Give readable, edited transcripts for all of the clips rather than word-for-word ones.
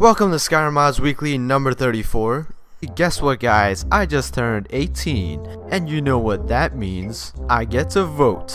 Welcome to Skyrim Mods Weekly number 34. Guess what, guys? I just turned 18, and you know what that means. I get to vote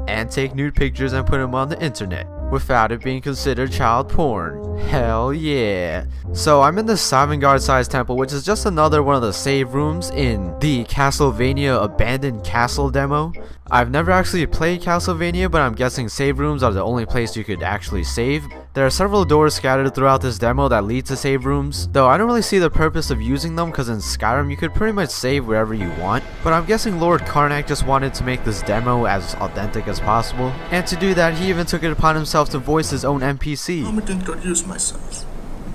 and take nude pictures and put them on the internet without it being considered child porn. Hell yeah. So I'm in the Sovngarde sized temple, which is just another one of the save rooms in the Castlevania Abandoned Castle demo. I've never actually played Castlevania, but I'm guessing save rooms are the only place you could actually save. There are several doors scattered throughout this demo that lead to save rooms, though I don't really see the purpose of using them because in Skyrim you could pretty much save wherever you want. But I'm guessing Lord Karnak just wanted to make this demo as authentic as possible, and to do that he even took it upon himself to voice his own NPC. Allow me to introduce myself.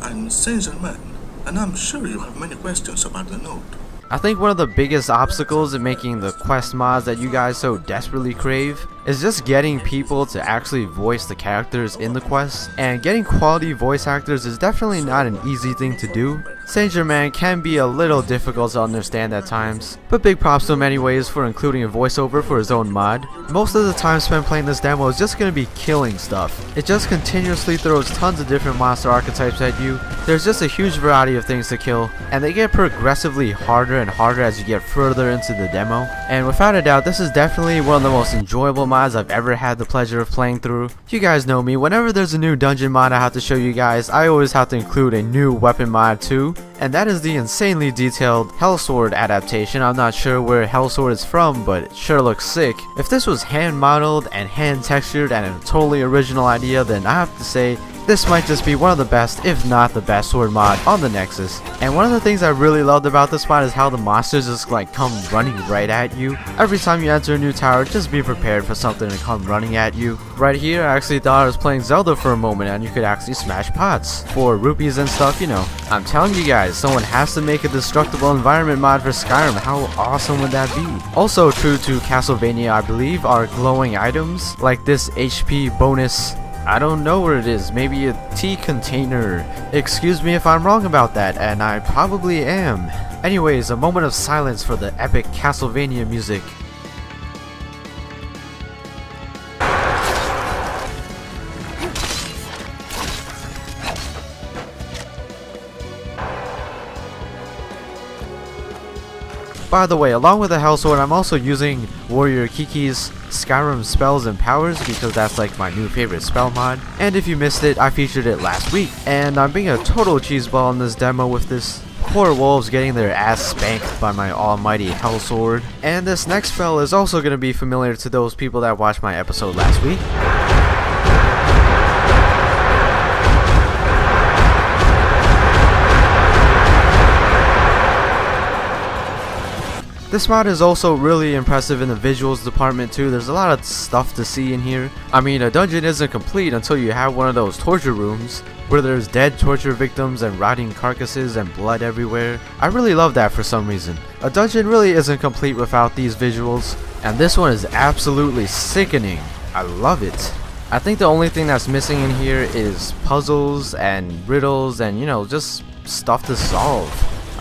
I'm Skyrim, and I'm sure you have many questions about the note. I think one of the biggest obstacles in making the quest mods that you guys so desperately crave is just getting people to actually voice the characters in the quest, and getting quality voice actors is definitely not an easy thing to do. Skyrim can be a little difficult to understand at times, but big props to him anyways for including a voiceover for his own mod. Most of the time spent playing this demo is just going to be killing stuff. It just continuously throws tons of different monster archetypes at you. There's just a huge variety of things to kill, and they get progressively harder and harder as you get further into the demo. And without a doubt, this is definitely one of the most enjoyable mods I've ever had the pleasure of playing through. You guys know me, whenever there's a new dungeon mod I have to show you guys, I always have to include a new weapon mod too. And that is the insanely detailed Hellsword adaptation. I'm not sure where Hellsword is from, but it sure looks sick. If this was hand modeled and hand textured and a totally original idea, then I have to say this might just be one of the best, if not the best sword mod on the Nexus. And one of the things I really loved about this mod is how the monsters just like come running right at you. Every time you enter a new tower, just be prepared for something to come running at you. Right here, I actually thought I was playing Zelda for a moment and you could actually smash pots for rupees and stuff, you know. I'm telling you guys, someone has to make a destructible environment mod for Skyrim. How awesome would that be? Also true to Castlevania, I believe, are glowing items like this HP bonus. I don't know what it is, maybe a tea container. Excuse me if I'm wrong about that, and I probably am. Anyways, a moment of silence for the epic Castlevania music. By the way, along with the Hellsword, I'm also using Warrior Kiki's Skyrim spells and powers because that's like my new favorite spell mod. And if you missed it, I featured it last week. And I'm being a total cheeseball in this demo with this poor wolves getting their ass spanked by my almighty Hellsword. And this next spell is also going to be familiar to those people that watched my episode last week. This mod is also really impressive in the visuals department too. There's a lot of stuff to see in here. I mean, a dungeon isn't complete until you have one of those torture rooms where there's dead torture victims and rotting carcasses and blood everywhere. I really love that for some reason. A dungeon really isn't complete without these visuals, and this one is absolutely sickening. I love it. I think the only thing that's missing in here is puzzles and riddles and, you know, just stuff to solve.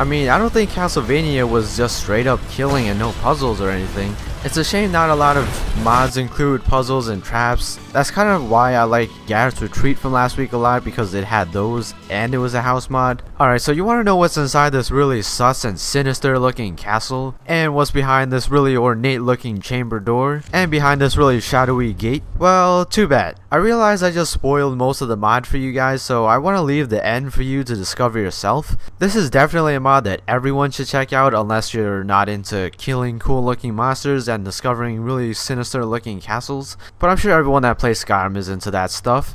I mean, I don't think Castlevania was just straight up killing and no puzzles or anything. It's a shame not a lot of mods include puzzles and traps. That's kind of why I like Garrett's Retreat from last week a lot, because it had those and it was a house mod. Alright, so you want to know what's inside this really sus and sinister looking castle, and what's behind this really ornate looking chamber door, and behind this really shadowy gate? Well, too bad. I realize I just spoiled most of the mod for you guys, so I want to leave the end for you to discover yourself. This is definitely a mod that everyone should check out unless you're not into killing cool looking monsters and discovering really sinister looking castles, but I'm sure everyone that plays Skyrim is into that stuff.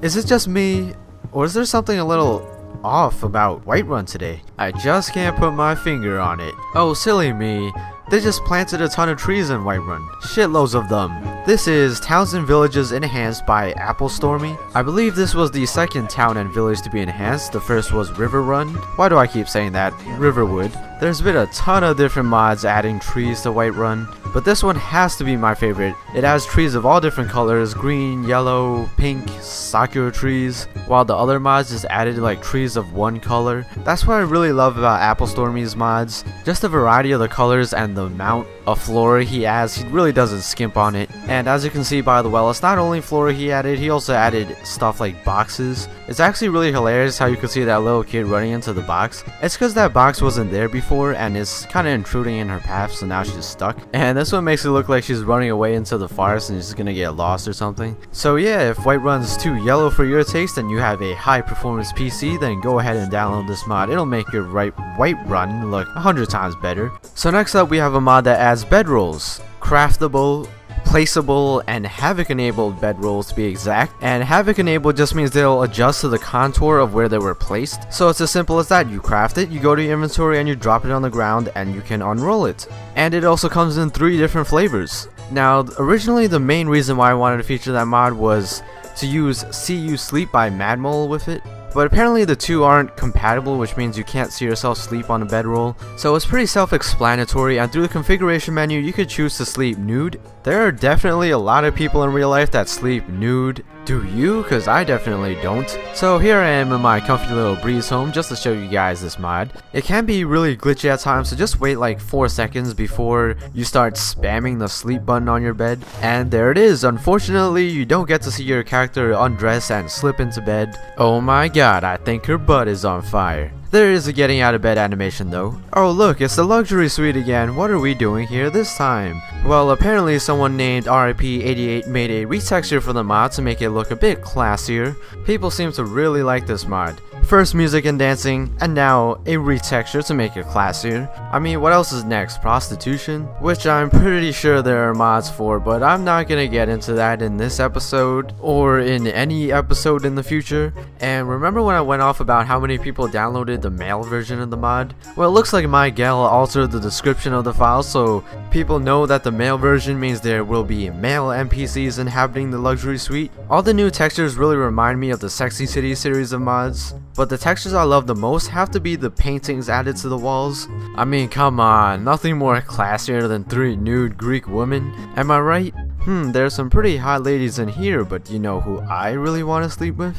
Is it just me, or is there something a little off about Whiterun today? I just can't put my finger on it. Oh, silly me. They just planted a ton of trees in Whiterun. Shitloads of them. This is Towns and Villages enhanced by Applestormy. I believe this was the second town and village to be enhanced. The first was Riverrun. Why do I keep saying that? Riverwood. There's been a ton of different mods adding trees to Whiterun, but this one has to be my favorite. It has trees of all different colors, green, yellow, pink, sakura trees, while the other mods just added like trees of one color. That's what I really love about Apple Stormy's mods, just the variety of the colors and the amount of flora he adds. He really doesn't skimp on it. And as you can see by the well, it's not only flora he added, he also added stuff like boxes. It's actually really hilarious how you can see that little kid running into the box. It's because that box wasn't there before and it's kind of intruding in her path, so now she's stuck. And this one makes it look like she's running away into the forest and she's gonna get lost or something. So yeah, if Whiterun's too yellow for your taste and you have a high performance PC, then go ahead and download this mod. It'll make your Whiterun look 100 times better. So next up we have a mod that adds bedrolls, craftable, placeable, and Havoc enabled bedrolls to be exact. And Havoc enabled just means they'll adjust to the contour of where they were placed. So it's as simple as that. You craft it, you go to your inventory and you drop it on the ground and you can unroll it. And it also comes in 3 different flavors. Now originally the main reason why I wanted to feature that mod was to use See You Sleep by Madmole with it. But apparently the two aren't compatible, which means you can't see yourself sleep on a bedroll. So it's pretty self-explanatory, and through the configuration menu you could choose to sleep nude. There are definitely a lot of people in real life that sleep nude. Do you? Cause I definitely don't. So here I am in my comfy little breeze home just to show you guys this mod. It can be really glitchy at times, so just wait like 4 seconds before you start spamming the sleep button on your bed. And there it is. Unfortunately, you don't get to see your character undress and slip into bed. Oh my god, I think her butt is on fire. There is a getting out of bed animation though. Oh look, it's the luxury suite again. What are we doing here this time? Well, apparently someone named RIP88 made a retexture for the mod to make it look a bit classier. People seem to really like this mod. First music and dancing, and now a retexture to make it classier. I mean, what else is next? Prostitution? Which I'm pretty sure there are mods for, but I'm not gonna get into that in this episode, or in any episode in the future. And remember when I went off about how many people downloaded the male version of the mod? Well, it looks like Miguel altered the description of the file so people know that the male version means there will be male NPCs inhabiting the luxury suite. All the new textures really remind me of the Sexy City series of mods, but the textures I love the most have to be the paintings added to the walls. I mean, come on, nothing more classier than 3 nude Greek women, am I right? There's some pretty hot ladies in here, but you know who I really want to sleep with?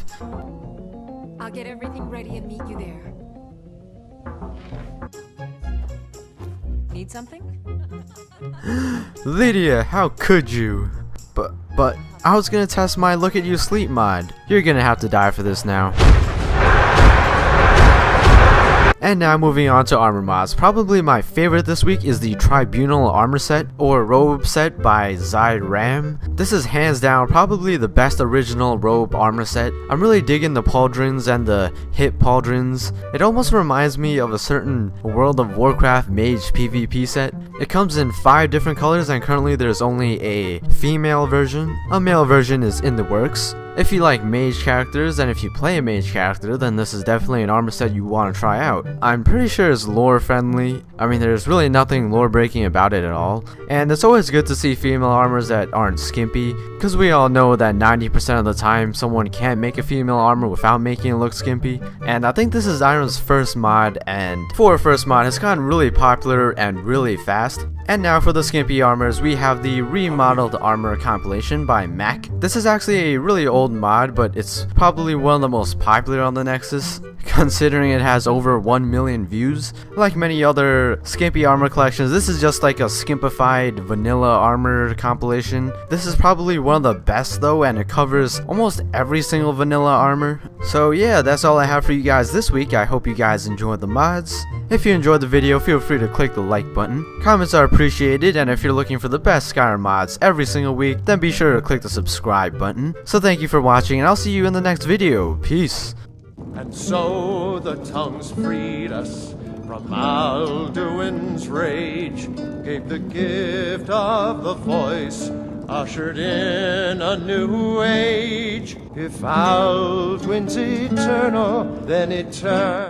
I'll get everything ready and meet you there. Need something? Lydia, how could you? But I was gonna test my look at you sleep mod. You're gonna have to die for this now. And now moving on to armor mods. Probably my favorite this week is the Tribunal armor set, or robe set by Skyrim. This is hands down probably the best original robe armor set. I'm really digging the pauldrons and the hip pauldrons. It almost reminds me of a certain World of Warcraft mage PvP set. It comes in 5 different colors and currently there's only a female version. A male version is in the works. If you like mage characters and if you play a mage character, then this is definitely an armor set you want to try out. I'm pretty sure it's lore friendly. I mean, there's really nothing lore breaking about it at all. And it's always good to see female armors that aren't skimpy, because we all know that 90% of the time someone can't make a female armor without making it look skimpy. And I think this is Skyrim's first mod, and for a first mod it's gotten really popular and really fast. And now for the skimpy armors, we have the remodeled armor compilation by Mac. This is actually a really old mod, but it's probably one of the most popular on the Nexus, considering it has over 1 million views. Like many other skimpy armor collections, this is just like a skimpified vanilla armor compilation. This is probably one of the best though, and it covers almost every single vanilla armor. So yeah, that's all I have for you guys this week. I hope you guys enjoyed the mods. If you enjoyed the video, feel free to click the like button. Comments are appreciated, and if you're looking for the best Skyrim mods every single week, then be sure to click the subscribe button. So thank you for watching, and I'll see you in the next video. Peace. And so the tongues freed us from Alduin's rage, gave the gift of the voice, ushered in a new age. If Alduin's eternal, then eternal.